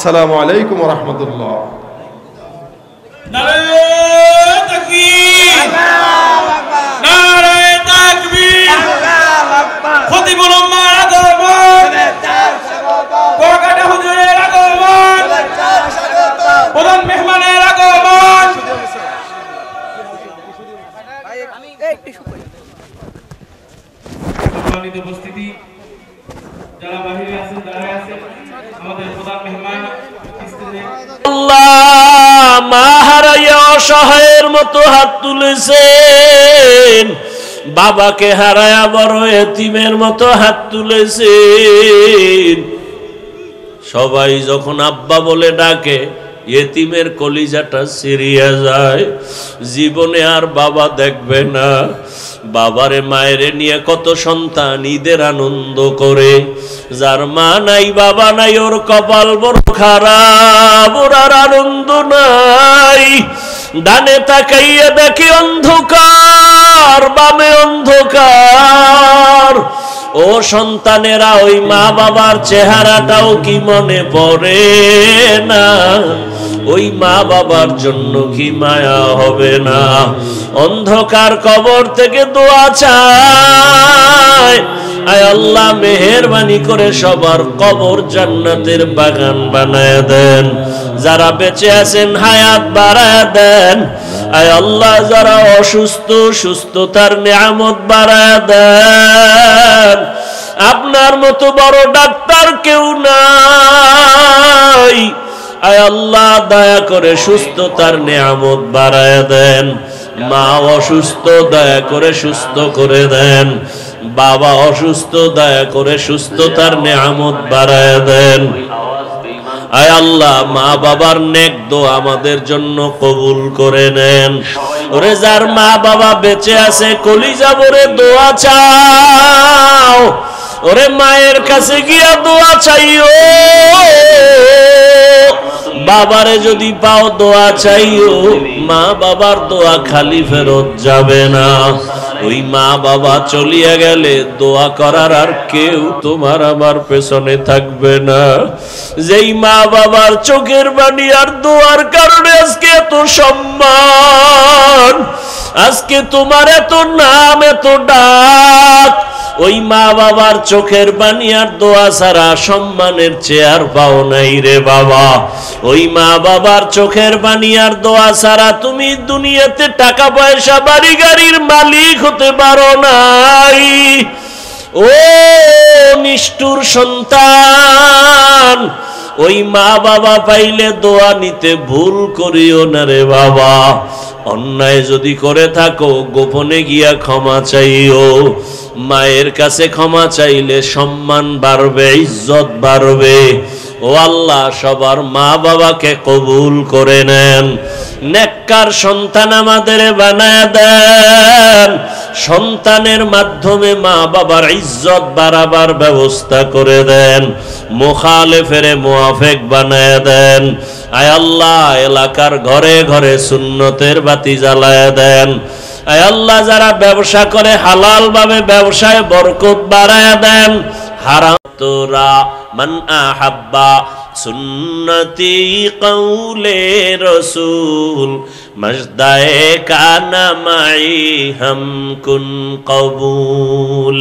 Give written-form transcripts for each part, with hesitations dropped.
আসসালামু আলাইকুম ওয়া রাহমাতুল্লাহ। নারে তাকবীর, আল্লাহু আকবার, নারে তাকবীর, আল্লাহু আকবার। খতিবুল উম্মাহর আগমন, কুয়াকাটা হুজুরের আগমন, প্রধান মেহমানের আগমন। সম্মানিত উপস্থিতি, যারা বাহিরে আছেন, যারা আছেন, আমাদের প্রধান মেহমান আল্লাহ মা হারাইয়া অসহায়ের মতো হাত তুলেছেন, বাবাকে হারায়া বড় এতিমের মতো হাত তুলেছেন। সবাই যখন আব্বা বলে ডাকে এতিমের কলিজাটা ছিঁড়িয়া যায়, জীবনে আর বাবা দেখবে না। বাবারে মায়েরে নিয়ে কত সন্তান ঈদের আনন্দ করে, যার মা নাই বাবা নাই ওর কপাল বড় খারাপ, ওর আর আনন্দ নাই। ডানে তাকাইয়া দেখি অন্ধকার, বামে অন্ধকার। ও সন্তানেরা, ওই মা বাবার চেহারাটাও কি মনে পড়ে না? ওই মা বাবার জন্য কি মায়া হবে না? অন্ধকার কবর থেকে দোয়া চায়, আয় আল্লাহ মেহেরবানি করে সবার কবর জান্নাতের বাগান বানায় দেন। যারা বেঁচে আছেন হায়াত বাড়ায় দেন। আয় আল্লাহ যারা অসুস্থ সুস্থতার নিয়ামত বাড়ায় দেন। আপনার মতো বড় ডাক্তার কেউ নাই। আয় আল্লাহ দয়া করে সুস্থতার নিয়ামত বাড়ায় দেন। মা অসুস্থ, দয়া করে সুস্থ করে দেন। বাবা অসুস্থ, দয়া করে সুস্থতার নিয়ামত বাড়ায় দেন। আয় আল্লাহ মা বাবার নেক দোয়া আমাদের জন্য কবুল করে নেন। ওরে যার মা বাবা বেঁচে আছে কলিজা ভরে দোয়া চাও। ওরে মায়ের কাছে গিয়া দোয়া চাইও, বাবারে যদি পাও দোয়া চাইও। মা বাবার দোয়া খালি ফেরত যাবে না। ওই মা বাবা চলিয়া গেলে দোয়া করার আর কেউ তোমার আমার পেছনে থাকবে না। যেই মা বাবার চোখের পানি আর দোয়ার কারণে আজকে এত সম্মান, আজকে তোমার এত নাম, এত ডাক। ওই মা বাবার চোখের পানি আর দোয়া ছাড়া সম্মানের চেয়ার পাও নাই রে বাবা। ওই মা বাবার চোখের পানি আর দোয়া ছাড়া তুমি দুনিয়াতে টাকা পয়সা বাড়ি গাড়ির মালিক হতে পারো নাই। ও নিষ্ঠুর সন্তান, ওই মা বাবা পাইলে দোয়া নিতে ভুল করিও না রে বাবা। অন্যায় যদি করে থাকো গোপনে গিয়া ক্ষমা চাইও। মায়ের কাছে ক্ষমা চাইলে সম্মান বাড়বে, ইজ্জত বাড়বে। ও আল্লাহ সবার মা বাবাকে কবুল করে নেন। নেককার সন্তান আমাদের বানায় দেন। সন্তানের মাধ্যমে মা বাবার ইজ্জত বাড়াবার ব্যবস্থা করে দেন। মুখালেফের মুআফিক বানায় দেন। আয় আল্লাহ এলাকার ঘরে ঘরে সুন্নতের বাতি জ্বালায় দেন। আয় আল্লাহ যারা ব্যবসা করে হালাল ভাবে ব্যবসায় বরকত বাড়ায় দেন। হারাম তোরা মান আহাব্বা সুন্নতি কৌলে রসুল মজদায়ে কানা মাই হাম কুন কবুল।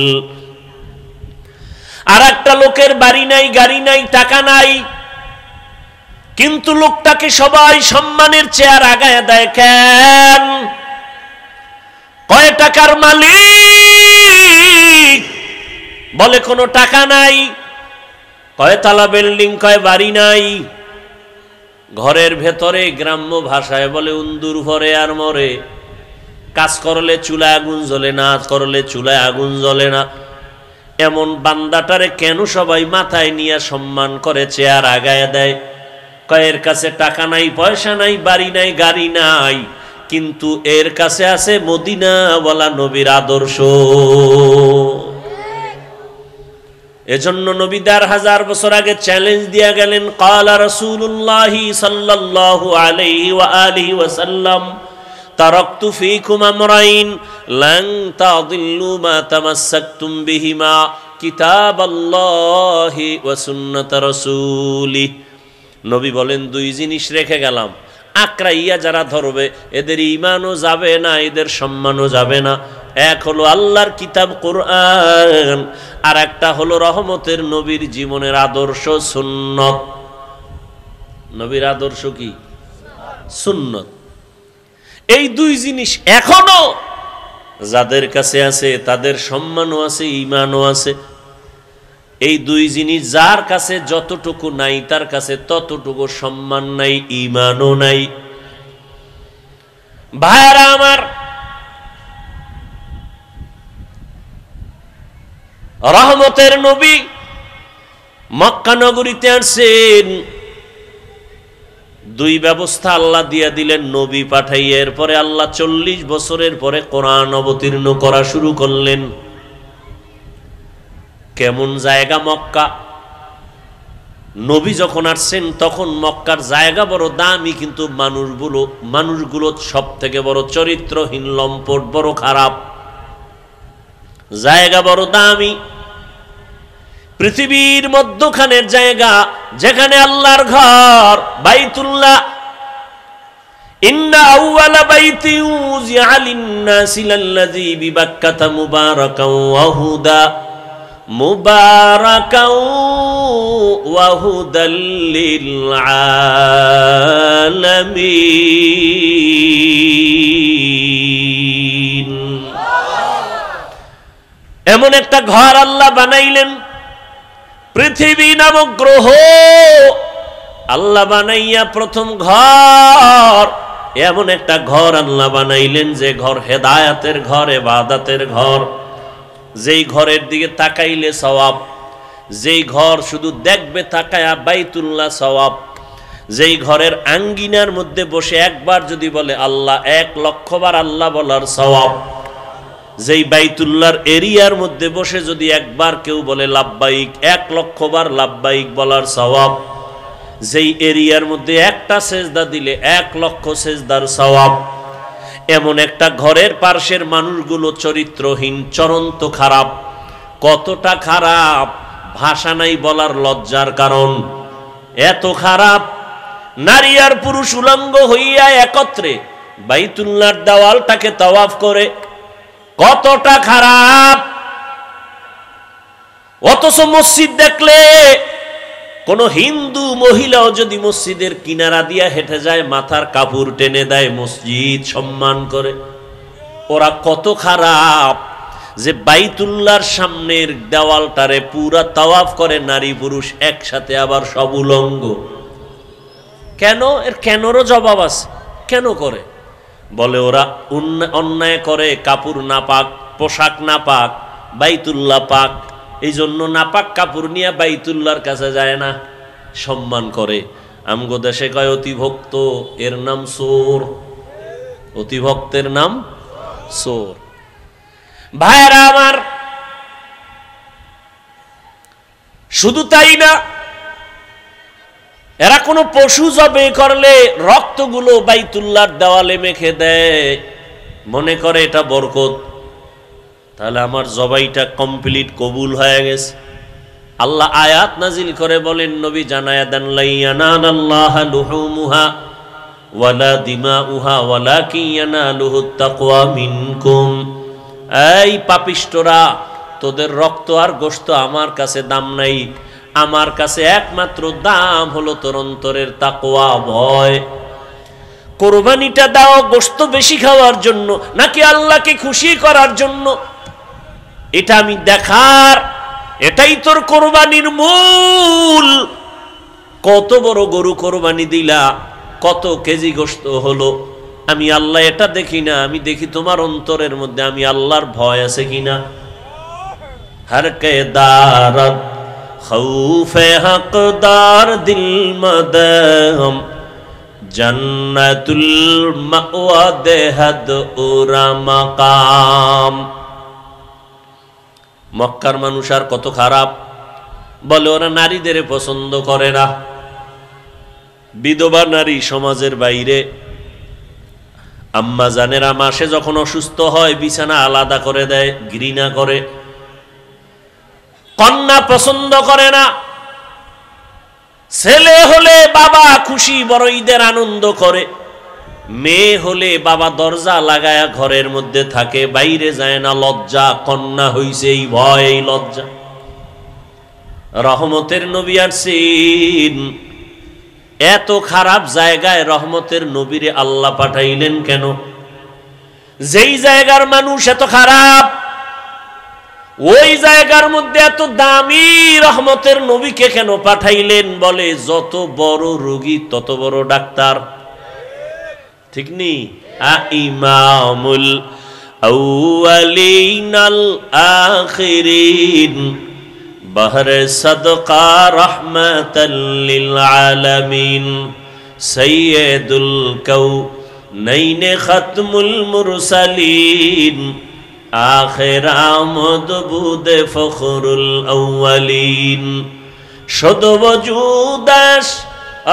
আর একটা লোকের বাড়ি নাই, গাড়ি নাই, টাকা নাই, কিন্তু লোকটাকে সবাই সম্মানের চেয়ার আগায় দেয় কেন? কয় টাকার মালিক? বলে কোনো টাকা নাই। কয় তালা বিল্ডিং, কয় বাড়ি নাই। ঘরের ভেতরে গ্রাম্য ভাষায় বলে উন্দুর ভরে আর মরে। কাজ করলে চুলায় আগুন জ্বলে না, করলে চুলায় আগুন জ্বলে না। এমন বান্দাটারে কেন সবাই মাথায় নিয়ে সম্মান করে চেয়ার আগায় দেয়? কয়ের কাছে টাকা নাই, পয়সা নাই, বাড়ি নাই, গাড়ি নাই, কিন্তু এর কাছে আছে মদিনাওয়ালা নবীর আদর্শ। এজন্য নবী ১,৫০০ বছর আগে চ্যালেঞ্জ দিয়া গেলেন, ক্বালা রাসূলুল্লাহি সাল্লাল্লাহু আলাইহি ওয়া আলিহি ওয়াসাল্লাম তারাকতু ফীকুম আমরাইন লান তাদিল্লু মা তামাসসাকতুম বিহিমা কিতাবাল্লাহি ওয়া সুন্নাত রাসূলিহি। নবী বলেন দুই জিনিস রেখে গেলাম, আকরাইয়া যারা ধরবে এদের ঈমানও যাবে না, এদের সম্মানও যাবে না। এক হলো আল্লাহর কিতাব কোরআন, আর একটা হলো রহমতের নবীর জীবনের আদর্শ সুন্নত। নবীর আদর্শ কি? সুন্নত। এই দুই জিনিস এখনো যাদের কাছে আছে তাদের সম্মানও আছে, ঈমানও আছে। এই দুই জিনিস যার কাছে যতটুকু নাই তার কাছে ততটুকু সম্মান নাই, ঈমানও নাই। ভাইরা আমার, রহমতের নবী মক্কা নগরীতে আসছেন, দুই ব্যবস্থা আল্লাহ দিয়া দিলেন নবী পাঠাইয়া। এরপরে আল্লাহ 40 বছরের পরে কোরআন অবতীর্ণ করা শুরু করলেন। কেমন জায়গা মক্কা! নবী যখন আসছেন তখন মক্কার জায়গা বড় দামি, কিন্তু মানুষগুলো সব থেকে বড় চরিত্রহীন, লম্পট, বড় খারাপ। জায়গা বড় দামি, পৃথিবীর মধ্যখানের জায়গা, যেখানে আল্লাহর ঘর বাইতুল্লাহ। ইন্না আউওয়ালা বাইতি উযিআ লিন-নাসি লাল্লাযী বিবাক্কাতা মুবারাকান ওয়া হুদা ওয়া হুদাল লিল আলামিন। এমন একটা ঘর আল্লাহ বানাইলেন, পৃথিবী নামক গ্রহ আল্লাহ বানাইয়া প্রথম ঘর, এমন একটা ঘর আল্লাহ বানাইলেন যে ঘর হেদায়াতের ঘর, ইবাদতের ঘর, যেই ঘরের দিকে তাকাইলে সওয়াব, যেই ঘর শুধু দেখবে তাকায়া বাইতুল্লাহ সওয়াব, যেই ঘরের আঙ্গিনার মধ্যে বসে একবার যদি বলে আল্লাহ, 1,00,000 বার আল্লাহ বলার সওয়াব, যেই বাইতুল্লাহর এরিয়ার মধ্যে বসে যদি একবার কেউ বলে লাব্বাইক, 1,00,000 বার লাব্বাইক বলার সওয়াব, যেই এরিয়ার মধ্যে একটা সেজদা দিলে 1,00,000 সেজদার সওয়াব। এমন একটা ঘরের পার্শ্বের মানুষগুলো চরিত্রহীন, চরন্ত খারাপ। কতটা খারাপ ভাষা নাই বলার, লজ্জার কারণ। এত খারাপ, নারী আর পুরুষ উলঙ্গ হইয়া একত্রে বাইতুল্লাহর দেওয়ালটাকে তাওয়াফ করে। কতটা খারাপ! অথচ মসজিদ দেখলে কোন হিন্দু মহিলাও যদি মসজিদের কিনারা দিয়া হেঁটে যায়, মাথার কাপড় টেনে দেয়, মসজিদ সম্মান করে। ওরা কত খারাপ যে বাইতুল্লাহর সামনের দেওয়ালটারে পুরা তাওয়াফ করে নারী পুরুষ একসাথে, আবার সব উলঙ্গ। কেন? এর কেনরও জবাব আছে। কেন করে? বলে ওরা অন্যায় করে, কাপড় না পাক, পোশাক না পাক, বাইতুল্লাহ পাক, এই জন্য নাপাক কাপড় নিয়ে বাইতুল্লাহর কাছে যায় না, সম্মান করে। আমগো দেশে কয় অতিভক্ত, এর নাম চোর। অতিভক্তের নাম চোর। ভাইরা আমার, শুধু তাই না, এরা কোনো পশু জবে করলে রক্তগুলো বাইতুল্লাহর দেওয়ালে মেখে দেয়, মনে করে এটা বরকত। তাহলে আমার জবাইটা কমপ্লিট, কবুল হয়ে গেছে। আল্লাহ আয়াত নাজিল করে বলেন, নবী জানায়া দেন, লা ইয়ানালাল্লাহা লুহুমুহা ওয়ালা দিমাউহা ওয়ালাকিন ইয়ানালুহুত তাকওয়া মিনকুম। এই পাপিষ্টরা, তোদের রক্ত আর গোশত আমার কাছে দাম নাই, আমার কাছে একমাত্র দাম হলো তোর অন্তরের তাকওয়া, ভয়। কোরবানিটা দাও গোশত বেশি খাওয়ার জন্য নাকি আল্লাহকে খুশি করার জন্য? এটা আমি দেখার, এটাই তোর কোরবানির মূল। কত বড় গরু কোরবানি দিলা, কত কেজি গোশত হলো, আমি আল্লাহ এটা দেখি না, আমি দেখি তোমার অন্তরের মধ্যে আমি আল্লাহর ভয় আছে কিনা। হর কে দারত খৌফে হকদার দিল মদম জান্নাতুল মাওয়া দেহাদ উরা মাকাম। মক্কার মানুষ আর কত খারাপ! বলে ওরা নারীদের পছন্দ করে না। বিধবা নারী সমাজের বাইরে। আম্মা জানেরা মাসে যখন অসুস্থ হয় বিছানা আলাদা করে দেয়, ঘৃণা করে। কন্যা পছন্দ করে না, ছেলে হলে বাবা খুশি, বড় ঈদের আনন্দ করে। মেয়ে হলে বাবা দরজা লাগায়া ঘরের মধ্যে থাকে, বাইরে যায় না, লজ্জা। কন্যা হইছে এই ভয়, এই লজ্জা। রহমতের নবী আসছেন, এত খারাপ জায়গায় রহমতের নবীরে আল্লাহ পাঠাইলেন কেন? যেই জায়গার মানুষ এত খারাপ, ওই জায়গার মধ্যে এত দামি রহমতের নবীকে কেন পাঠাইলেন? বলে যত বড় রোগী তত বড় ডাক্তার, ঠিক নি? ইমামুল আউয়ালিন আল আখিরিন বহরে সদকা রহমাতাল লিল আলামিন সাইয়্যিদুল কাউনাইন খাতমুল মুরসালিন আখির আমদ বুদে ফখরুল আউয়ালিন শুধু ওজুদাস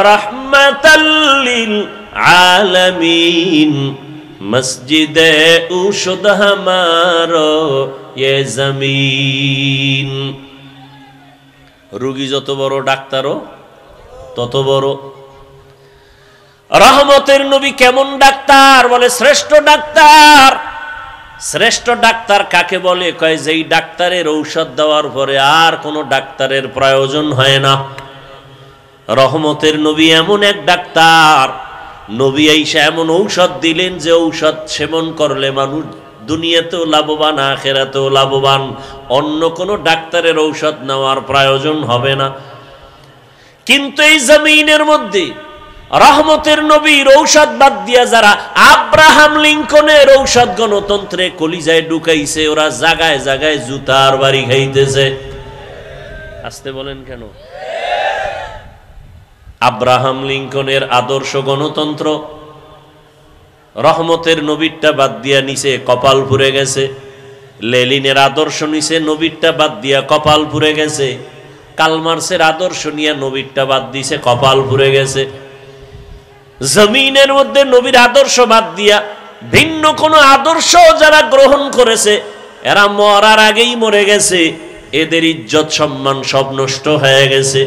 রহমাতাল লিল আলামিন মসজিদে উশুদ হামারো ये জমিন। রোগী যত বড় ডাক্তারও তত বড়। রহমতের নবী কেমন ডাক্তার? বলে শ্রেষ্ঠ ডাক্তার। শ্রেষ্ঠ ডাক্তার কাকে বলে? কয় যেই ডাক্তারের ঔষধ দেওয়ার পরে আর কোনো ডাক্তারের প্রয়োজন হয় না। রহমতের নবী এমন এক ডাক্তার, নবী আইসা এমন ঔষধ দিলেন যে ঔষধ সেবন করলে মানুষ দুনিয়াতেও লাভবান, আখিরাতেও লাভবান। অন্য কোনো ডাক্তারের ঔষধ নেওয়ার প্রয়োজন হবে না। কিন্তু এই জমিনের মধ্যে রহমতের নবীর ঔষধ বাদ দিয়া যারা আব্রাহাম লিঙ্কনের ঔষধ গণতন্ত্রে কলিজায় ঢুকাইছে, ওরা জায়গায় জায়গায় জুতার বাড়ি খাইতেছে। আসতে বলেন কেন? আব্রাহাম লিঙ্কনের আদর্শ গণতন্ত্র রহমতের নবীরটা বাদ দিয়া নিচে কপাল পুড়ে গেছে। লেনিনের আদর্শ নিচে নবীরটা বাদ দিয়া কপাল পুড়ে গেছে। কালমার্সের আদর্শ নিয়ে নবীরটা বাদ দিছে, কপাল পুড়ে গেছে। জমিনের মধ্যে নবীর আদর্শ বাদ দিয়া ভিন্ন কোন আদর্শ যারা গ্রহণ করেছে, এরা মরার আগেই মরে গেছে। এদের ইজ্জত সম্মান সব নষ্ট হয়ে গেছে।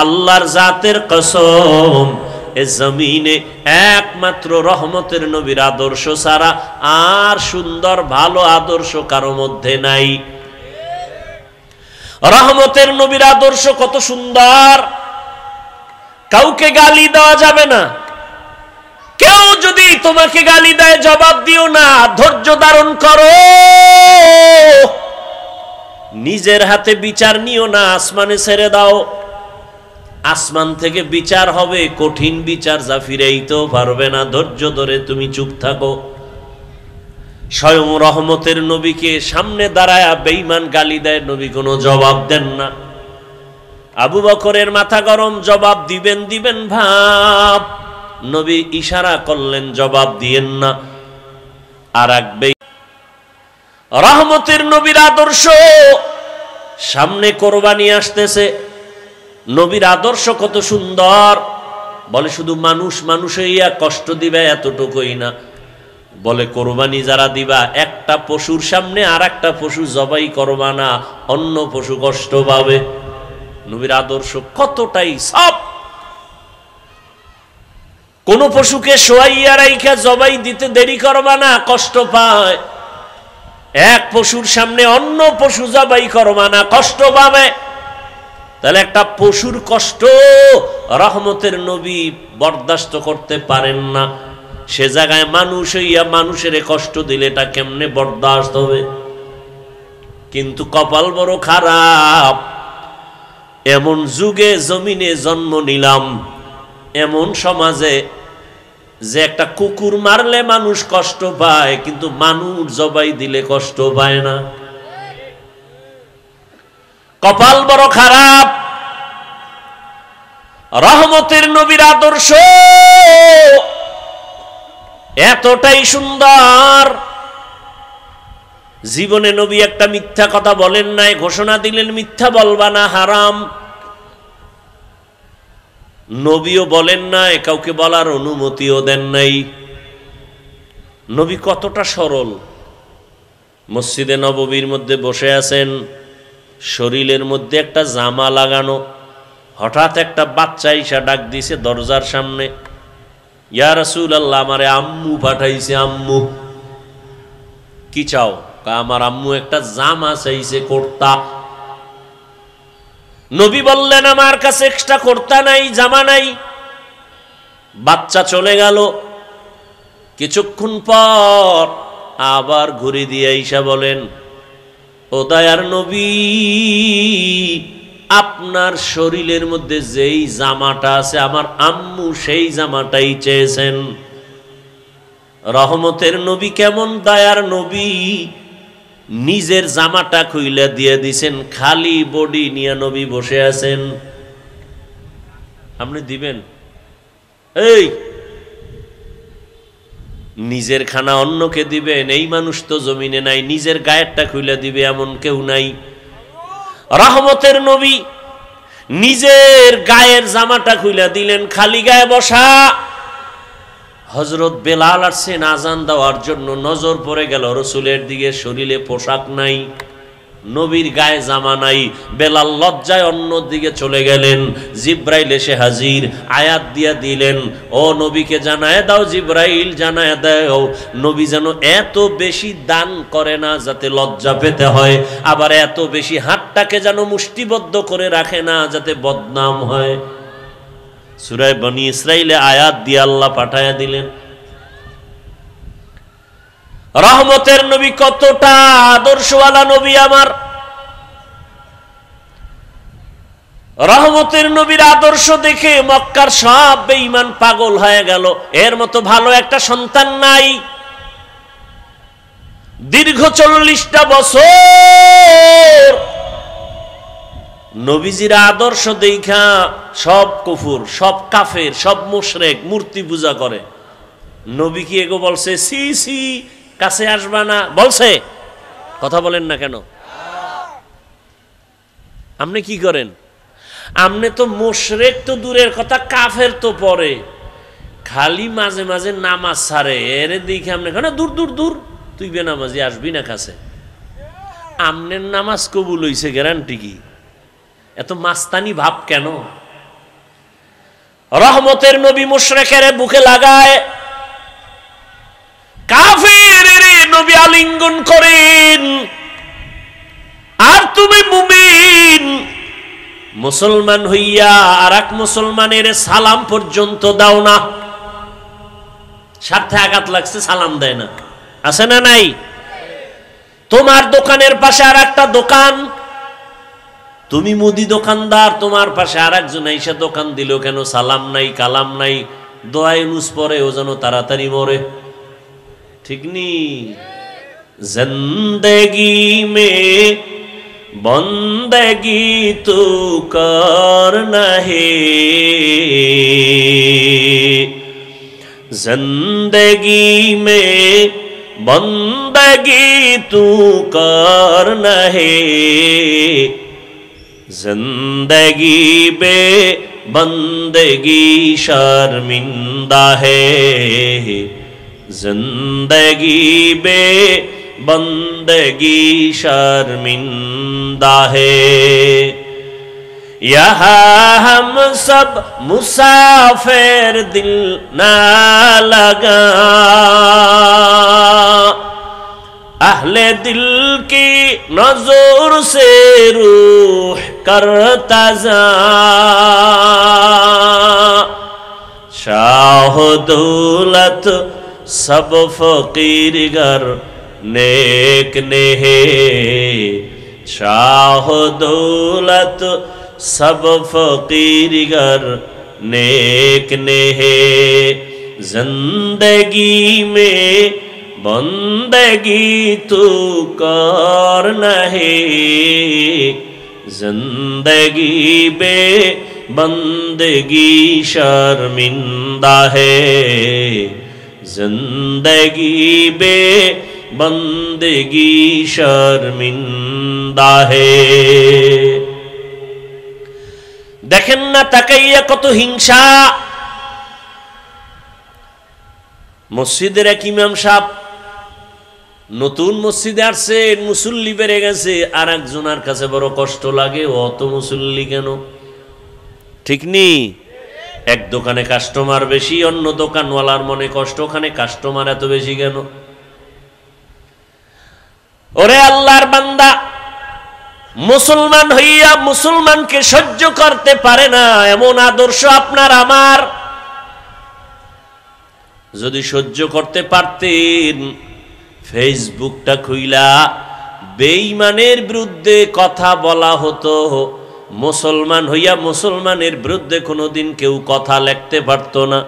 আল্লাহর জাতের কসম, এ জমিনে একমাত্র রহমতের নবীর আদর্শ ছাড়া আর সুন্দর ভালো আদর্শ কারো মধ্যে নাই। রহমতের নবীর আদর্শ কত সুন্দর! কাউকে গালি দেওয়া যাবে না। কেউ যদি তোমাকে গালি দেয় জবাব দিও না, ধৈর্য ধারণ করো। নিজের হাতে বিচার নিও না, আসমানে ছেড়ে দাও। আসমান থেকে বিচার হবে, কঠিন বিচার, যা ফিরাইতেও পারবে না। ধৈর্য ধরে তুমি চুপ থাকো। স্বয়ং রহমতের নবীকে সামনে দাঁড়ায়া বেঈমান গালি দেয়, নবী কোনো জবাব দেন না। আবু বকরের মাথা গরম, জবাব দিবেন ভাব। নবী ইশারা করলেন জবাব দিয়েন না। আর এক রহমতের নবীর আদর্শ, সামনে কোরবানি আসতেছে। নবীর আদর্শ কত সুন্দর! বলে শুধু মানুষ হইয়া কষ্ট দিবে এতটুকুই না, বলে কোরবানি যারা দিবা একটা পশুর সামনে আর একটা পশু জবাই করবা না, অন্য পশু কষ্ট পাবে। নবীর আদর্শ কতটাই সব। কোন পশুকে শোয়াইয়া রাইখা জবাই দিতে দেরি করবা না, কষ্ট পায়। এক পশুর সামনে অন্য পশু জবাই করবা না, কষ্ট পাবে। তাহলে একটা পশুর কষ্ট রহমতের নবী বরদাস্ত করতে পারেন না। সে জায়গায় মানুষ হইয়া মানুষের কষ্ট দিলে এটা কেমনে বরদাস্ত হবে? কিন্তু কপাল বড় খারাপ, এমন যুগে জমিনে জন্ম নিলাম, এমন সমাজে যে একটা কুকুর মারলে মানুষ কষ্ট পায়, কিন্তু মানুষ জবাই দিলে কষ্ট পায় না। কপাল বড় খারাপ। রহমতের নবীর আদর্শ এতটাই সুন্দর, জীবনে নবী একটা মিথ্যা কথা বলেন নাই, ঘোষণা দিলেন মিথ্যা বলবা না, হারাম। নবীও বলেন নাই, কাউকে বলার অনুমতিও দেন নাই। নবী কতটা সরল। মসজিদে নববীর মধ্যে বসে আছেন, শরীরের মধ্যে একটা জামা লাগানো, হঠাৎ একটা বাচ্চা ঈশা ডাক দিছে দরজার সামনে, ইয়া রাসূলুল্লাহ, আমারে আম্মু পাঠাইছে। আম্মু কি চাও? আমার আম্মু একটা জামা চাইছে, কুর্তা। নবী বললেন, আমার কাছে এক্সট্রা কুর্তা নাই, জামা নাই। বাচ্চা চলে গেল। কিছুক্ষণ পর আবার ঘুরে দিয়ে ঈশা বলেন, ও দয়ার নবী, আপনার শরীরের মধ্যে যেই জামাটা আছে আমার আম্মু সেই জামাটাই চেয়েছেন। রহমতের নবী কেমন দয়ার নবী, নিজের জামাটা খুইলা দিয়ে দিছেন, খালি বডি নিয়ে নবী বসে আছেন। আপনি দিবেন? এই নিজের খানা অন্যকে দিবেন? এই মানুষ তো জমিনে নাই, নিজের গায়েরটা খুইলা দিবে এমন কেউ নাই। রহমতের নবী নিজের গায়ের জামাটা খুইলা দিলেন, খালি গায়ে বসা। হযরত বেলাল আসছেন আজান দেওয়ার জন্য, নজর পড়ে গেল রাসূলের দিকে, শরীরে পোশাক নাই, নবীর গায়ে জামা নাই। বেলাল লজ্জায় অন্য দিকে চলে গেলেন। জিব্রাইল এসে হাজির, আয়াত দিয়া দিলেন, ও নবীকে জানায় দাও, জিব্রাইল জানায় দাও, নবী যেন এত বেশি দান করে না যাতে লজ্জা পেতে হয়, আবার এত বেশি হাতটাকে যেন মুষ্টিবদ্ধ করে রাখে না যাতে বদনাম হয়। সূরা বনী ইসরাইলে আয়াত দিয়ে আল্লাহ পাঠায়া দিলেন। রহমতের নবী কতটা আদর্শওয়ালা নবী আমার। রহমতের নবীর আদর্শ দেখে মক্কার সব বেঈমান পাগল হয়ে গেল। এর মতো ভালো একটা সন্তান নাই। দীর্ঘ 40টা বছর নবীজির আদর্শ দেখা সব কুফুর, সব কাফের, সব মুশরিক মূর্তি পূজা করে। নবী কি এগো বলছে সি সি কাছে আসবা না? বলছে? কথা বলেন না কেন? আপনি কি করেন? আপনি তো মুশরিক তো দূরের কথা, কাফের তো পরে, খালি মাঝে মাঝে নামাজ ছাড়ে। এর দেখে আপনি কেন দূর দূর দূর, তুই বেনামাজি আসবি না কাছে। আমনের নামাজ কবুল হইছে গ্যারান্টি কি? এত মাস্তানি ভাব কেন? রহমতের নবী মুশরিকের বুকে লাগায়, কাফেরের নবী আলিঙ্গন করেন, আর তুমি মুমিন মুসলমান হইয়া আর এক মুসলমানের সালাম পর্যন্ত দাও না। স্বার্থে আঘাত লাগছে, সালাম দেয় না। আছে না নাই? তোমার দোকানের পাশে আর একটা দোকান, তুমি মুদি দোকানদার, তোমার পাশে আর একজন এসে দোকান দিল, কেন সালাম নাই, কালাম নাই, দোয়া ইউনুস পরে ও যেন তাড়াতাড়ি মরে। ঠিক নি? জিন্দেগি মে বন্দেগি তু করনা হে, জিন্দেগি মে বন্দেগি তু করনা হে, जिंदगी बे बंदगी शर्मिंदा है, जिंदगी बे बंदगी शर्मिंदा है। यहाँ हम सब मुसाफिर दिल ना लगा, अहले दिल की नजर से रूह करता जा, शाह दौलत सब फकीर गर नेक ने है, शाह दौलत सब फकीर गर नेक ने है, जिंदगी में बंदगी तू करना है, जिंदगी बे बंदगी शर्मिंदा है, जिंदगी बे बंदगी शर्मिंदा है। देखें ना ताकाइया कत हिंसा। मस्जिদের এক ইমাম সাহেব নতুন মসজিদে আসছে, মুসল্লি বেড়ে গেছে, আর একজনের কাছে বড় কষ্ট লাগে, অত মুসল্লি কেন? ঠিক নি? এক দোকানে কাস্টমার বেশি, অন্য দোকানওয়ালার মনে কষ্ট, ওখানে কাস্টমার এত বেশি কেন? ওরে আল্লাহর বান্দা, মুসলমান হইয়া মুসলমানকে সহ্য করতে পারে না এমন আদর্শ আপনার আমার। যদি সহ্য করতে পারতেন, ফেসবুকটা খুইলা বেঈমানের বিরুদ্ধে কথা বলা হতো। মুসলমান হইয়া মুসলমানের বিরুদ্ধে কোনোদিন কেউ কথা লিখতে পারত না।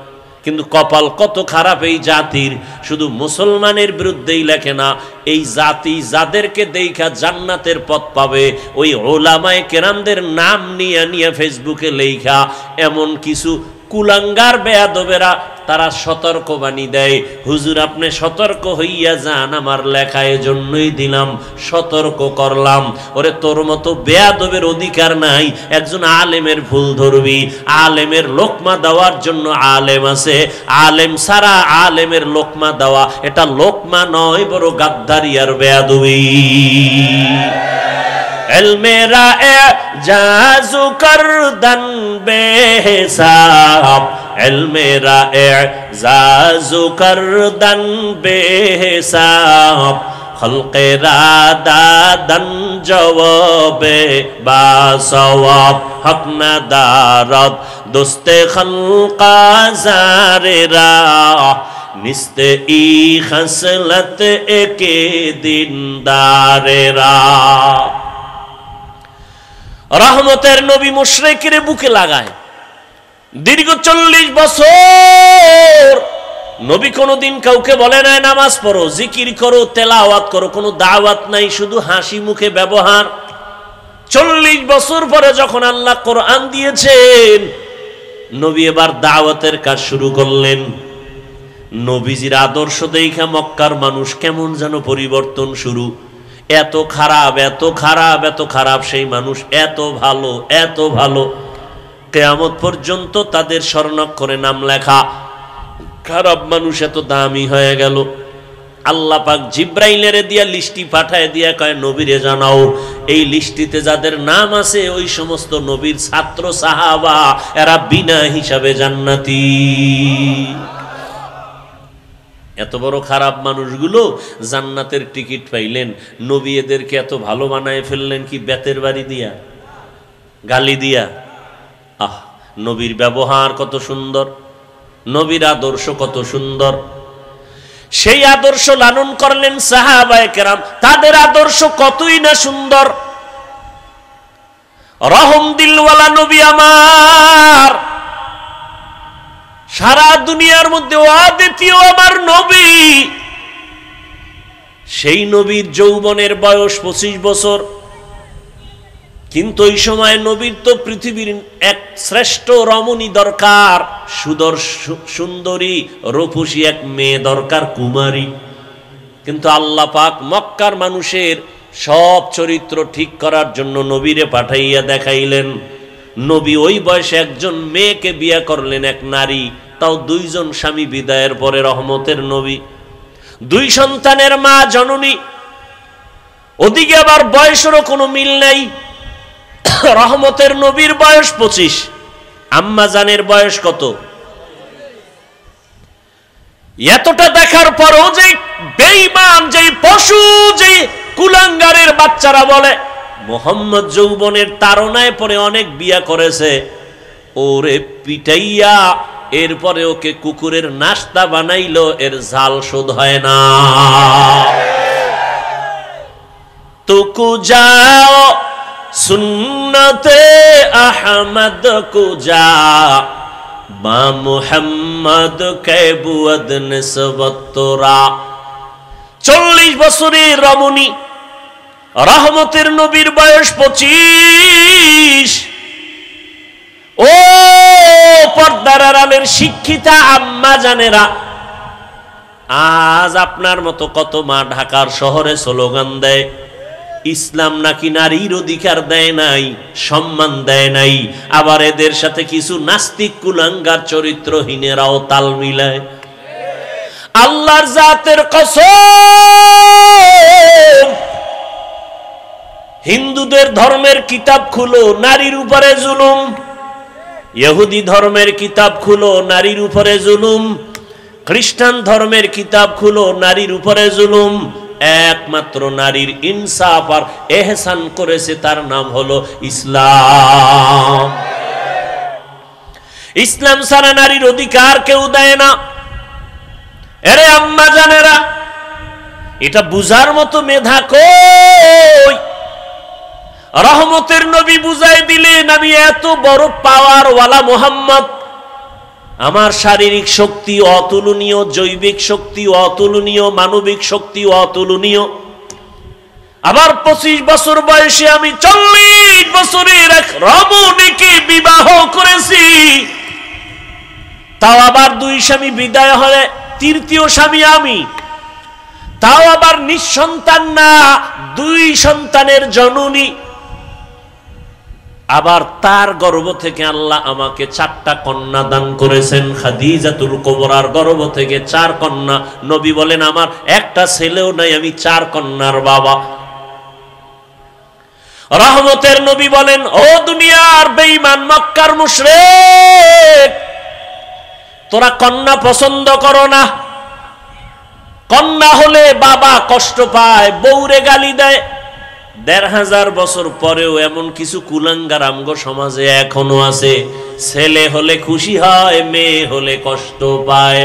কিন্তু কপাল কত খারাপ এই জাতির, শুধু মুসলমানের বিরুদ্ধেই লেখে না, এই জাতি যাদেরকে দেখা জান্নাতের পথ পাবে ওই ওলামায়ে কেরামদের নাম নিয়ে নিয়ে ফেসবুকে লেখা। এমন কিছু কুলাঙ্গার বেয়াদবেরা তারা সতর্ক বাণী দেয়, হুজুর আপনি সতর্ক হইয়া যান, আমার লেখা এজন্যই দিলাম, সতর্ক করলাম। ওরে তোর মতো বেয়াদবের অধিকার নাই, একজন আলেমের ভুল ধরবি। আলেমের লোকমা দেওয়ার জন্য আলেম আছে, আলেম সারা আলেমের লোকমা দেওয়া এটা লোকমা নয়, বড় গাদ্দারি আর বেয়াদবি। এলমেরা এজাজু করদন বেহিসাব, এলমেরা এজাজু করদন বেহিসাব, খলকেরা দাদন জওয়াবে বাসওয়াব, হক না দারদ দোস্তে খলকা জারেরা, নিস্তে ই খসলত একে দিনদারেরা। রহমতের নবী মুশরিকের বুকে লাগায় দীর্ঘ 40 বছর নবী কোনোদিন কাউকে বলে নাই নামাজ পড়ো, জিকির করো, তেলাওয়াত করো, কোনো দাওয়াত নাই, শুধু হাসি মুখে ব্যবহার। 40 বছর পরে যখন আল্লাহ কোরআন দিয়েছেন, নবী এবার দাওয়াতের কাজ শুরু করলেন। নবীজির আদর্শ দেখা মক্কার মানুষ কেমন যেন পরিবর্তন শুরু। এত খারাপ, এত খারাপ, এত খারাপ সেই মানুষ এত ভালো, এত ভালো, কিয়ামত পর্যন্ত তাদের স্বর্ণাক্ষরে নাম লেখা। খারাপ মানুষ এত দামি হয়ে গেল। আল্লাহ পাক জিব্রাইলের দিয়া লিস্টি পাঠায় দিয়া কয় নবীরে জানাও, এই লিস্টিতে যাদের নাম আছে ওই সমস্ত নবীর ছাত্র সাহাবা, এরা বিনা হিসাবে জান্নাতি। এত বড় খারাপ মানুষগুলো জান্নাতের টিকিট পাইলেন, নবী এদেরকে এত ভালো বানায় ফেললেন কি বেতের বাড়ি দিয়া, গালি দিয়া। আহ, নবীর ব্যবহার কত সুন্দর, নবীর আদর্শ কত সুন্দর। সেই আদর্শ লালন করলেন সাহাবায়ে কেরাম, তাদের আদর্শ কতই না সুন্দর। রহম দিলওয়ালা নবী আমার, সারা দুনিয়ার মধ্যে অদ্বিতীয় আমার নবী। সেই নবীর যৌবনের বয়স 25 বছর, কিন্তু ওই সময় নবীর তো পৃথিবীর এক শ্রেষ্ঠ রমণী দরকার, সুন্দরী রূপসী এক মেয়ে দরকার, কুমারী। কিন্তু আল্লাহ পাক মক্কার মানুষের সব চরিত্র ঠিক করার জন্য নবীরে পাঠাইয়া দেখাইলেন। নবী ওই বয়সে একজন মেয়েকে বিয়ে করলেন, এক নারী, তাও 2 জন স্বামী বিদায়ের পরে। রহমতের নবী, 2 সন্তানের মা, জননী। ওদিকে আবার বয়সেরও কোনো মিল নাই। রহমতের নবীর বয়স 25, আম্মা জানের বয়স কত? এতটা দেখার পরও যে বেঈমান, যে পশু, যে কুলাঙ্গারের বাচ্চারা বলে মোহাম্মদ যৌবনের তাড়নায় পরে অনেক বিয়া করেছে, ওরে পিটাইয়া এরপরে ওকে কুকুরের নাস্তা বানাইলো, এর ঝাল শোধ হয় না। তুকু যাও সুন্নতে আহমদ কো যা, বা মুহাম্মদ কে বুয়াদ নিসবত তোরা। 40 বছরের রমণী, রহমতের নবীর বয়স 25। ও পর্দার আড়ালের শিক্ষিতা আম্মা জানেরা, আজ আপনার মতো কত মা ঢাকার শহরে স্লোগান দেয় ইসলাম নাকি নারীর অধিকার দেয় নাই, সম্মান দেয় নাই। আবার এদের সাথে কিছু নাস্তিক কুলাঙ্গার চরিত্রহীনেরাও তাল মিলায়। আল্লাহর জাতের কসম, হিন্দুদের ধর্মের কিতাব খুলো, নারীর উপরে জুলুম। ইহুদি ধর্মের কিতাব খুলো, নারীর উপরে জুলুম। খ্রিস্টান ধর্মের কিতাব খুলো, নারীর উপরে জুলুম। একমাত্র নারীর ইনসাফ আর এহসান করেছে, তার নাম হলো ইসলাম। ইসলাম ছাড়া নারীর অধিকার কেউ দেয় না। এরে আম্মা জানেরা, এটা বুঝার মতো মেধা কই? রহমতের নবী বুঝাই দিলেন, আমি এত বড় পাওয়ার ওয়ালা মুহাম্মদ, আমার শারীরিক শক্তি অতুলনীয়, জৈবিক শক্তি অতুলনীয়, মানবিক শক্তি অতুলনীয়। আবার 25 বছর বয়সে আমি 40 বছরের এক রমণীকে বিবাহ করেছি। তাও আবার 2 স্বামী বিদায় হলে 3য় স্বামী আমি। তাও আবার নিঃসন্তান না, 2 সন্তানের জননী। আবার তার গর্ভ থেকে আল্লাহ আমাকে 4টা কন্যা দান করেছেন। খাদিজাতুল কুবরার গর্ভ থেকে 4 কন্যা। নবী বলেন, আমার একটা ছেলেও নাই, আমি 4 কন্যার বাবা। রহমতের নবী বলেন, ও দুনিয়ার বেঈমান মক্কার মুশরিক, তোরা কন্যা পছন্দ করো না। কন্যা হলে বাবা কষ্ট পায়, বউরে গালি দেয়। 1500 বছর পরেও এমন কিছু কুলাঙ্গার আমগো সমাজে এখনো আছে। ছেলে হলে খুশি হয়, মেয়ে হলে কষ্ট পায়।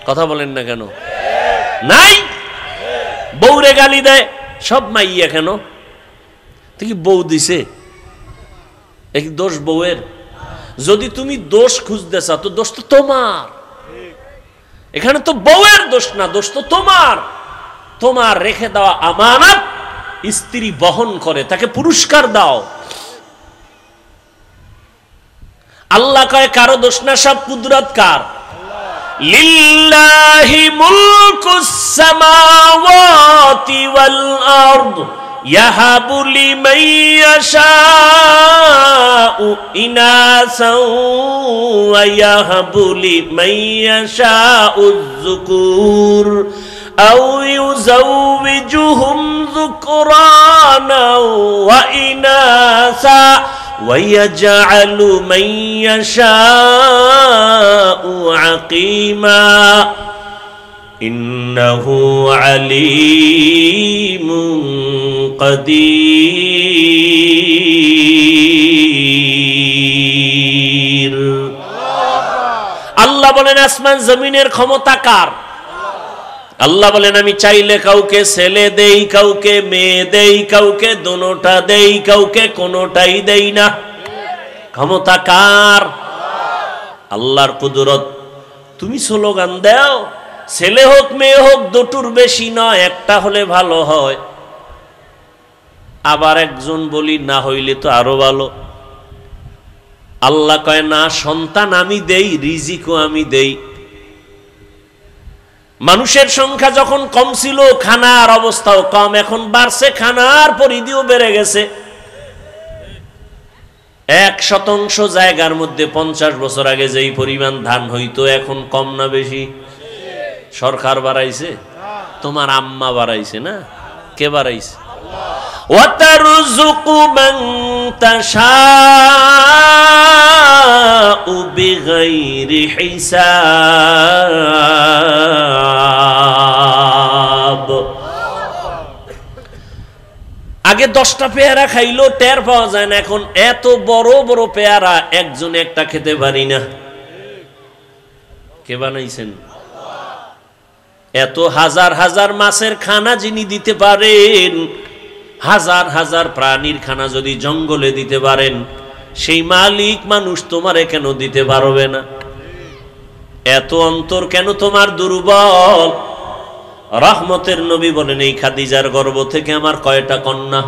কথা বলেন না কেন? নাই, বউরে গালি দেয়। সব মাইয়া কেন? কি বউ দিছে? এই দোষ বউয়ের? যদি তুমি দোষ খুঁজতে চাও তো দোষ তো তোমার। এখানে তো বউয়ের দোষ না, দোষ তো তোমার। তোমার রেখে দেওয়া আমানত স্ত্রী বহন করে, তাকে পুরস্কার দাও। আল্লাহ কয় কারো দোষ না, সব কুদরত কার? লিল্লাহি মুলকুস সামাওয়াতি ওয়াল আরদ ইয়াহাবু লিমান ইয়াশাউ ইনাসাও ওয়া ইয়াহাবু লিমান ইয়াশাউ যুকুর আও ইউযাউবিজুহুম যুকরানা ওয়া ইনাসা ওয়া ইয়াজআলু মান ইয়াশাউ আকিমা ইন্নাহু আলীমুন কাদির। আল্লাহ বলেন, আসমান জমিনের ক্ষমতা কার? আল্লাহ বলেন, আমি চাইলে কাউকে ছেলে দেই, কাউকে মেয়ে দেই, কাউকে দোনোটা দেই, কাউকে কোনোটাই দেই না। ক্ষমতা কার? আল্লাহর কুদরত। তুমি স্লোগান দাও, ছেলে হোক মেয়ে হোক, দুটোর বেশি নয়, একটা হলে ভালো হয়। আবার একজন বলি, না হইলে তো আরো ভালো। আল্লাহ কয় না, সন্তান আমি দেই, রিজিকও আমি দেই। মানুষের সংখ্যা যখন কম ছিল, খানার অবস্থাও কম, এখন বাড়ছে, খানার পরিধিও বেড়ে গেছে। 1% জায়গার মধ্যে 50 বছর আগে যেই পরিমাণ ধান হইতো, এখন কম না বেশি? সরকার বাড়াইছে? তোমার আম্মা বাড়াইছে না? কে বাড়াইছে? ওয়াতারযুকু মান তাশাউ বিগাইরি হিসাব। আগে 10টা পেয়ারা খাইলো টের পাওয়া যায় না, এখন এত বড় বড় পেয়ারা একজন একটা খেতে পারি না। কে বানাইছেন? এত হাজার হাজার মাছের খানা যিনি দিতে পারেন, হাজার হাজার প্রাণীর খানা যদি জঙ্গলে দিতে পারেন, সেই মালিক মানুষ তোমারে কেন দিতে পারবে না? এত অন্তর কেন তোমার দুর্বল? রহমতের নবী বলেন, এই খাদিজার গর্ভ থেকে আমার কয়টা কন্যা?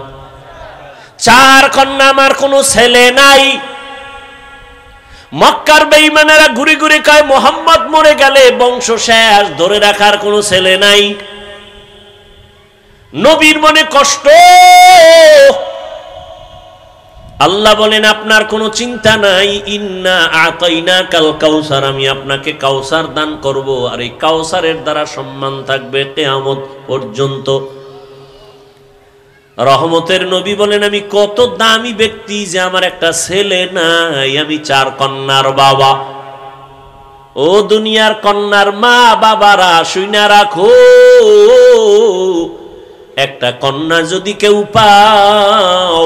4 কন্যা, আমার কোনো ছেলে নাই। মক্কার বেঈমানেরা ঘুরে ঘুরে কয়, মুহাম্মদ মরে গেলে বংশ শেষ, ধরে রাখার কোনো ছেলে নাই। নবীর মনে কষ্ট। আল্লাহ বলেন, আপনার কোনো চিন্তা নাই। ইন্না আতাইনাকাল কাউসার, আমি আপনাকে কাউসার দান করব, আর এই কাউসারের দ্বারা সম্মান থাকবে কিয়ামত পর্যন্ত। রহমতের নবী বলেন, আমি কত দামি ব্যক্তি যে আমার একটা ছেলে নাই, আমি 4 কন্যার বাবা। ও দুনিয়ার কন্যার মা বাবারা শুইনা রাখো, একটা কন্যা যদি কেউ পাও,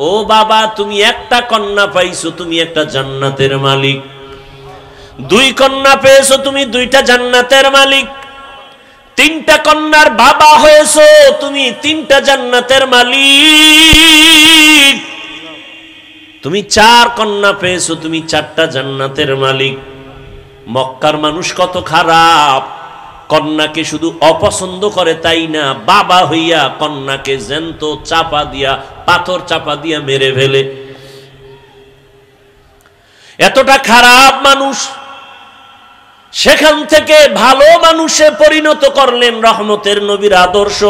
ও বাবা তুমি একটা কন্যা পাইছো, তুমি একটা জান্নাতের মালিক। 2 কন্যা পেয়েছো, তুমি 2টা জান্নাতের মালিক। 3টা কন্যার বাবা হয়েছো, তুমি 3টা জান্নাতের মালিক। তুমি 4 কন্যা পেয়েছো, তুমি 4টা জান্নাতের মালিক। মক্কার মানুষ কত খারাপ, কন্যাকে শুধু অপছন্দ করে তাই না, বাবা হইয়া কন্যাকে জ্যান্ত চাপা দিয়া, পাথর চাপা দিয়া মেরে ফেলে। এতটা খারাপ মানুষ, সেখান থেকে ভালো মানুষে পরিণত করলেন রহমতের নবীর আদর্শ।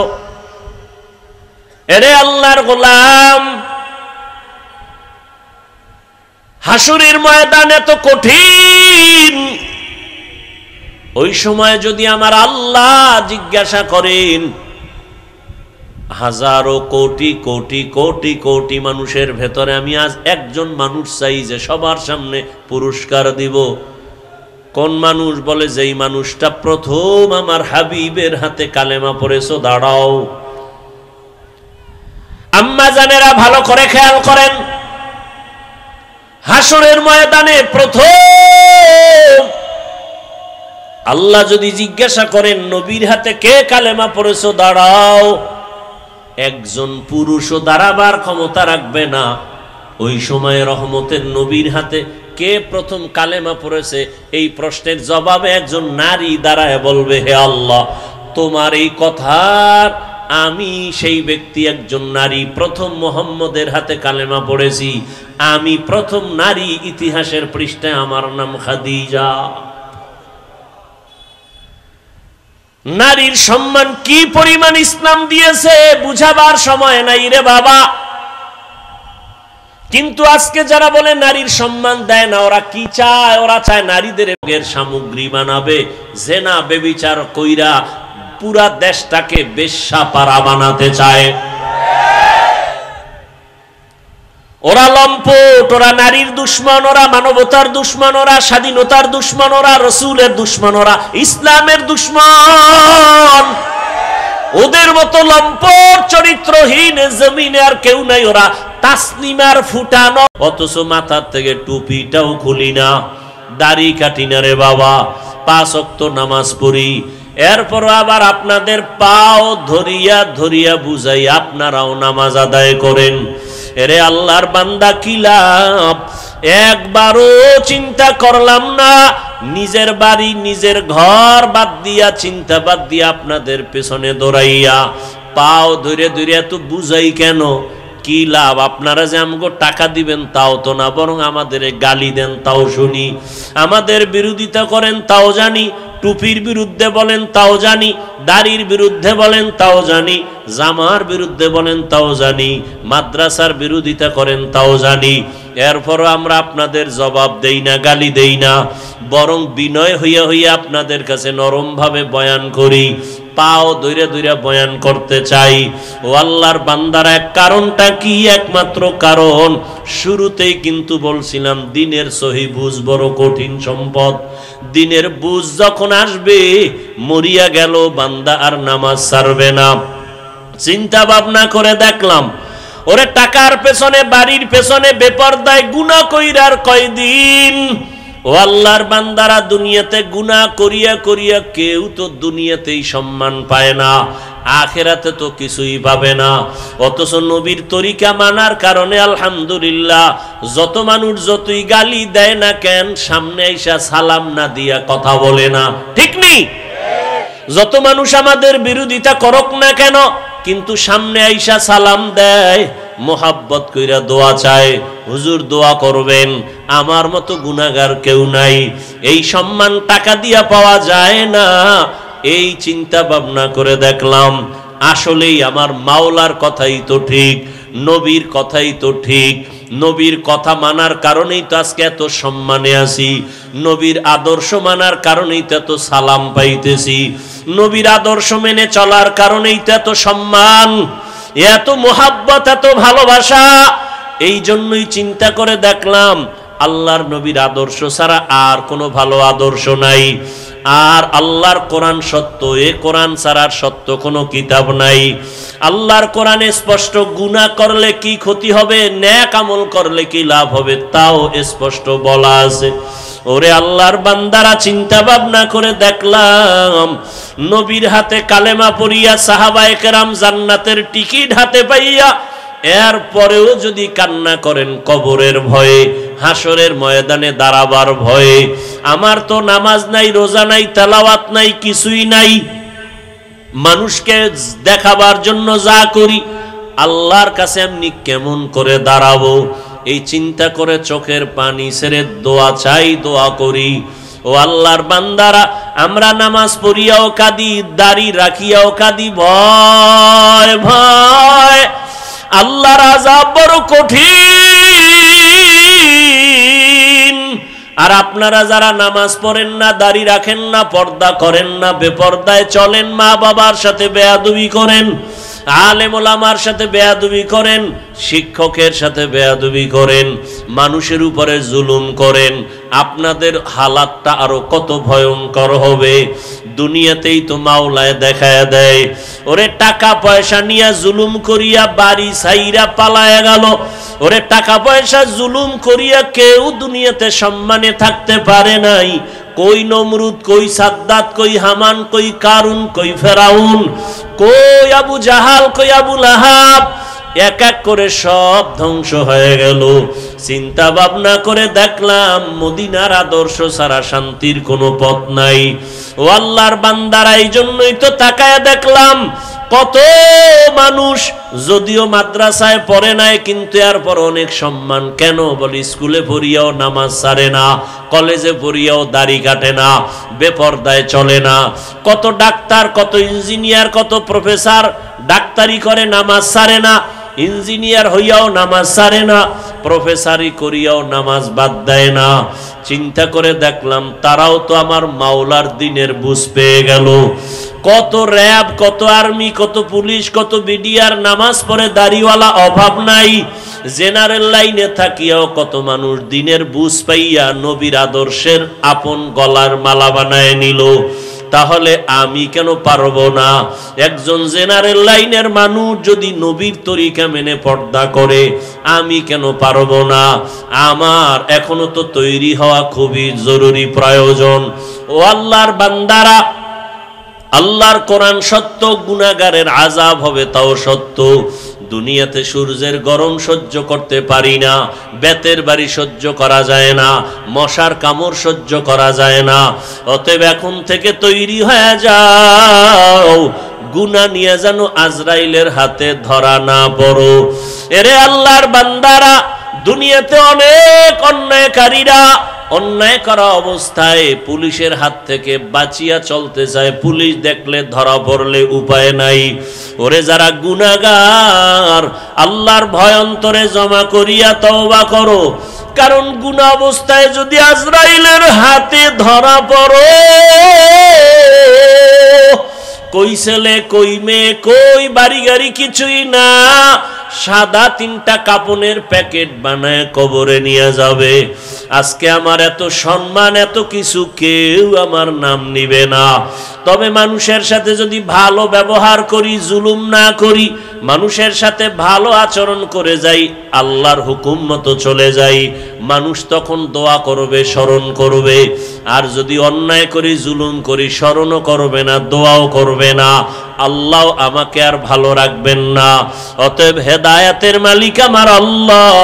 এরে আল্লাহর গোলাম, হাসুরের ময়দান এত কঠিন, ওই সময় যদি আমার আল্লাহ জিজ্ঞাসা করেন, হাজারো কোটি কোটি কোটি কোটি মানুষের ভেতরে আমি আজ একজন মানুষ চাই যে সবার সামনে পুরস্কার দিব, কোন মানুষ? বলে যেই মানুষটা প্রথম আমার হাবিবের হাতে কালেমা পড়েছো, দাঁড়াও। আম্মা জানেরা ভালো করে খেয়াল করেন, হাসরের ময়দানে প্রথম আল্লাহ যদি জিজ্ঞাসা করেন নবীর হাতে কে কালেমা পড়েছো, দাঁড়াও, একজন পুরুষও দাঁড়াবার ক্ষমতা রাখবে না। ওই সময় রহমতের নবীর হাতে কে প্রথম কালেমা পড়েছে, এই প্রশ্নের জবাবে একজন নারী দাঁড়ায় বলবে, হে আল্লাহ, তোমার এই কথার আমি সেই ব্যক্তি, একজন নারী, প্রথম মুহাম্মদের হাতে কালেমা পড়েছি, আমি প্রথম নারী ইতিহাসের পৃষ্ঠায়, আমার নাম খাদিজা। নারীর সম্মান কি পরিমাণ ইসলাম দিয়েছে বুঝাবার সময় নাই রে বাবা। কিন্তু আজকে যারা বলে নারীর সম্মান দেয় না, ওরা কি চায়? ওরা চায় নারীদের সামগ্রী বানাবে, জেনা বেবিচার কইরা পুরা দেশটাকে বেশ্যাপাড়া বানাতে চায়। ওরা লম্পট, ওরা নারীর দুশ্মন, ওরা মানবতার দুশ্মন, ওরা স্বাধীনতার দুশ্মন, ওরা রসুলের দুশ্মন, ওরা ইসলামের দুশ্মন। ওদের মতো লম্পট চরিত্রহীন জমিনে আর কেউ নাই। ওরা তাসলিমার ফুটানো, অথচ মাথার থেকে টুপিটাও খুলি না, দাড়ি কাটি না রে বাবা, 5 ওয়াক্ত নামাজ পড়ি, এরপর আবার আপনাদের পাও ধরিয়া ধরিয়া বুঝাই আপনারাও নামাজ আদায় করেন। এরে আল্লাহর বান্দা, কি লাভ? একবারও চিন্তা করলাম না, নিজের বাড়ি নিজের ঘর বাদ দিয়া, চিন্তা বাদ দিয়া আপনাদের পেছনে দৌড়াইয়া পাও ধরে ধরে এত বুঝাই কেন? কি লাভ? আপনারা যে আমাকে টাকা দিবেন তাও তো না, বরং আমাদের গালি দেন তাও শুনি, আমাদের বিরোধিতা করেন তাও জানি, টুপির বিরুদ্ধে বলেন তাও জানি, দাড়ির বিরুদ্ধে বলেন তাও জানি, জামার বিরুদ্ধে বলেন তাও জানি, মাদ্রাসার বিরোধিতা করেন তাও জানি, এরপরও আমরা আপনাদের জবাব দেই না, গালি দেই না, বরং বিনয় হইয়া হইয়া আপনাদের কাছে নরমভাবে বয়ান করি, পাও ধইরা ধইরা বয়ান করতে চাই। ও আল্লাহর বান্দারা, এক কারণটা কি? একমাত্র কারণ শুরুতেই কিন্তু বলছিলাম, দিনের সহি বুঝ বড় কঠিন সম্পদ। দিনের বুঝ যখন আসবে, মরিয়া গেল বান্দা আর নামাজ ছাড়বে না। চিন্তা ভাবনা করে দেখলাম, ওরে টাকার পেছনে, বাড়ির পেছনে বেপরদায় গুনাহ কইরার কয়দিন। ও আল্লাহর বান্দারা, দুনিয়াতে গুনাহ করিয়া করিয়া কেউ তো দুনিয়াতেই সম্মান পায় না, আখেরাতে তো কিছুই পাবে না। অথচ নবীর তরিকা মানার কারণে আলহামদুলিল্লাহ, যত মানুষ যতই গালি দেয় না কেন, সামনে আইসা সালাম না দিয়া কথা বলে না, ঠিক নেই? যত মানুষ আমাদের বিরোধিতা করুক না কেন, কিন্তু সামনে আইসা সালাম দেয়, মোহাব্বত কইরা দোয়া চায়, হুজুর দোয়া করবেন, আমার মতো গুনাহগার কেউ নাই। এই সম্মান টাকা দিয়া পাওয়া যায় না। এই চিন্তা ভাবনা করে দেখলাম, আসলেই আমার মাওলার কথাই তো ঠিক, নবীর কথাই তো ঠিক। নবীর কথা মানার কারণেই তো আজকে এত সম্মানে আছি, নবীর আদর্শ মানার কারণেই তো এত সালাম পাইতেছি, নবীর আদর্শ মেনে চলার কারণেই তো এত সম্মান। এত মোহাব্বত, এত ভালোবাসা। এই জন্যই চিন্তা করে দেখলাম আল্লাহর নবীর আদর্শ ছাড়া আর কোনো ভালো আদর্শ নাই। আর আল্লাহর কোরআন সত্য, এ কোরআন ছাড়ার সত্য কোনো কিতাব নাই। আল্লাহর কোরআনে স্পষ্ট গুনাহ করলে কি ক্ষতি হবে, নেক আমল করলে কি লাভ হবে তাও স্পষ্ট বলা আছে। ওরে আল্লাহর বান্দারা, চিন্তা ভাবনা করে দেখলাম নবীর হাতে কালেমা পড়িয়া সাহাবায়ে কেরাম জান্নাতের টিকিট হাতে পাইয়া এর পরেও যদি কান্না করেন কবরের ভয়ে, হাসরের ময়দানে দাঁড়াবার ভয়ে। আমার তো নামাজ নাই, রোজা নাই, তেলাওয়াত নাই, কিছুই নাই। মানুষকে দেখাবার জন্য যা করি, আল্লাহর কাছে এমনি কেমন করে দাঁড়াবো, এই চিন্তা করে চোখের পানি ছেড়ে দোয়া চাই, দোয়া করি। ও আল্লাহর বান্দারা, আমরা নামাজ পড়িয়াও কাঁদি, দাড়ি রাখিয়াও কাঁদি, ভয় ভয়। আল্লাহর আযাব বড় কঠিন। আর আপনারা যারা নামাজ পড়েন না, দাড়ি রাখেন না, পর্দা করেন না, বেপর্দায় চলেন, মা বাবার সাথে বেয়াদবি করেন, আলেম ওলামার সাথে বেয়াদবি করেন, শিক্ষকের সাথে বেয়াদবি করেন, মানুষের উপরে জুলুম করেন, আপনাদের হালাতটা আরো কত ভয়ঙ্কর হবে। দুনিয়াতেই তো মাওলায় দেখায় দেয়। ওরে টাকা পয়সা নিয়ে জুলুম করিয়া বাড়ি ছাইরা পালায়া গেল। ওরে টাকা পয়সা জুলুম করিয়া কেউ দুনিয়াতে সম্মানে থাকতে পারে নাই। কই নমরুদ, কই সাদ্দাত, কই হামান, কই কারুন, কই ফেরাউন, কই আবু জাহাল, কই আবু লাহাব, এক এক করে সব ধ্বংস হয়ে গেল। চিন্তা ভাবনা করে দেখলাম মদিনার আদর্শ ছাড়া শান্তির কোনো পথ নাই। ও আল্লাহর বান্দারা, এই জন্যই তো তাকায় দেখলাম কত মানুষ যদিও মাদ্রাসায় পড়ে নাই, কিন্তু এরপর অনেক সম্মান। কেন বলি, স্কুলে পড়িয়াও নামাজ ছাড়ে না, কলেজে পড়িয়াও দাড়ি কাটে না, বেপর্দায় চলে না। কত ডাক্তার, কত ইঞ্জিনিয়ার, কত প্রফেসর ডাক্তারি করে, নামাজ ছাড়ে না। ইঞ্জিনিয়ার হইয়াও নামাজ ছাড়ে না, প্রফেসরি করিয়াও নামাজ বাদ দেয় না। চিন্তা করে দেখলাম তারাও তো আমার মাওলার দিনের বুঝ পেয়ে গেল। কত র্যাব, কত আর্মি, কত পুলিশ, কত বিডিআর নামাজ পড়ে, দাড়িওয়ালা অভাব নাই। জেনারেল লাইনে থাকিয়াও কত মানুষ দিনের বুঝ পাইয়া নবীর আদর্শের আপন গলার মালা বানায় নিল। তাহলে আমি কেন পারবো না? একজন জেনারেল লাইনের মানুষ যদি নবীর তরিকা মেনে পর্দা করে, আমি কেন পারবো না? আমার এখনো তো তৈরি হওয়া খুবই জরুরি, প্রয়োজন। ও আল্লাহর বান্দারা, আল্লাহর কোরআন সত্য, গুনাহগারের আযাব হবে তাও সত্য। দুনিয়াতে সূর্যের গরম সহ্য করতে পারি না, বেতের বাড়ি সহ্য করা যায় না, মশার কামড় সহ্য করা যায় না। অতএব এখন থেকে তৈরি হয়ে যাও, গুনাহ নিয়ে যেন আজরাইলের হাতে ধরা না পড়ো। এরে আল্লাহর বান্দারা, দুনিয়াতে অনেক অন্যায়কারীরা অন্যায় করা অবস্থায় পুলিশের হাত থেকে বাঁচিয়া চলতে চায়। পুলিশ দেখলে ধরা পড়লে উপায় নাই। ওরে যারা গুনাহগার, আল্লাহর ভয় অন্তরে জমা করিয়া তওবা করো। কারণ গুনাহ অবস্থায় যদি আজরাইলের হাতে ধরা পড়ো, কই ছেলে, কই মেয়ে, কই বাড়ি গাড়ি কিছুই না, সাদা 3টা কাপনের প্যাকেট বানায় কবরে নিয়ে যাবে। আজকে আমার এত সম্মান, এত কিছু, কেউ আমার নাম নিবে না। তবে মানুষের সাথে যদি ভালো ব্যবহার করি, জুলুম না করি, মানুষের সাথে ভালো আচরণ করে যাই, আল্লাহর হুকুম মতো চলে যাই, মানুষ তখন দোয়া করবে, স্মরণ করবে। আর যদি অন্যায় করি, জুলুম করি, স্মরণও করবে না, দোয়াও করবে না, আল্লাহ আমাকে আর ভালো রাখবেন না। অতএব হেদায়েতের মালিক আমার আল্লাহ।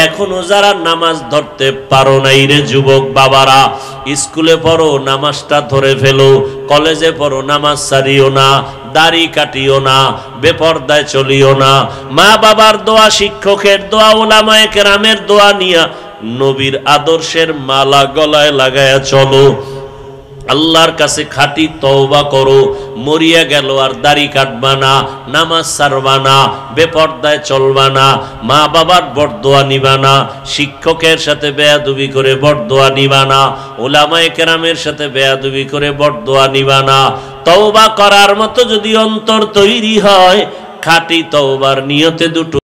এখনো যারা নামাজ ধরতে পারো নাই রে যুবক বাবারা, স্কুলে পড়ো, নামাজটা ধরে ফেলো। কলেজে পড়ো, নামাজ ছাড়িও না, দাড়ি কাটিও না, বেপর্দায় চলিও না। মা বাবার দোয়া, শিক্ষকের দোয়া, উলামায়ে কেরামের দোয়া নিয়া নবীর আদর্শের মালা গলায় লাগায়া চলো। আল্লাহর কাছে খাঁটি তওবা করো। মরিয়া গেল আর দাড়ি কাটবা না, নামাজ ছাড়বা না, বেপর্দায় চলবা না, মা বাবার বরদোয়া নিবা না, শিক্ষকের সাথে বেয়াদবি করে বরদোয়া নিবা না, উলামায়ে কেরামের সাথে বেয়াদবি করে বরদোয়া নিবা না। তওবা করার মতো যদি অন্তর তৈরি হয়, খাঁটি তওবার নিয়তে দুটো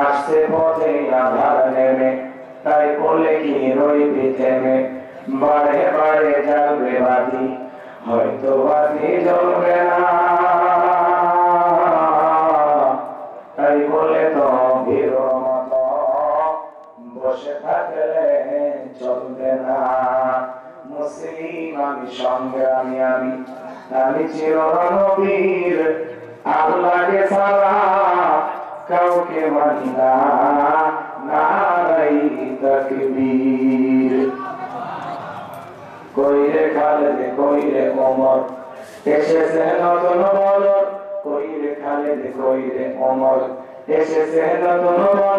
আসছে পথে আধার নেমে, তাই বলে কি রইবি থেমে, বাড়ে বাড়ে জ্বলবে বাতি, হয়তো বাতি জ্বলবে না, তাই বলে তো ভীর মতো বসে থাকলে চলবে না। মুসলিম আমি, সংগ্রামী আমি, আমি চিরনবীর, আল্লাহকে ছাড়া কাউকে মানি না, নারাই তাকবীর। কইরে খালেদ কইরে ওমর, এসেছে নতুন বদর, কইরে খালেদ কইরে ওমর, এসেছে নতুন বদর।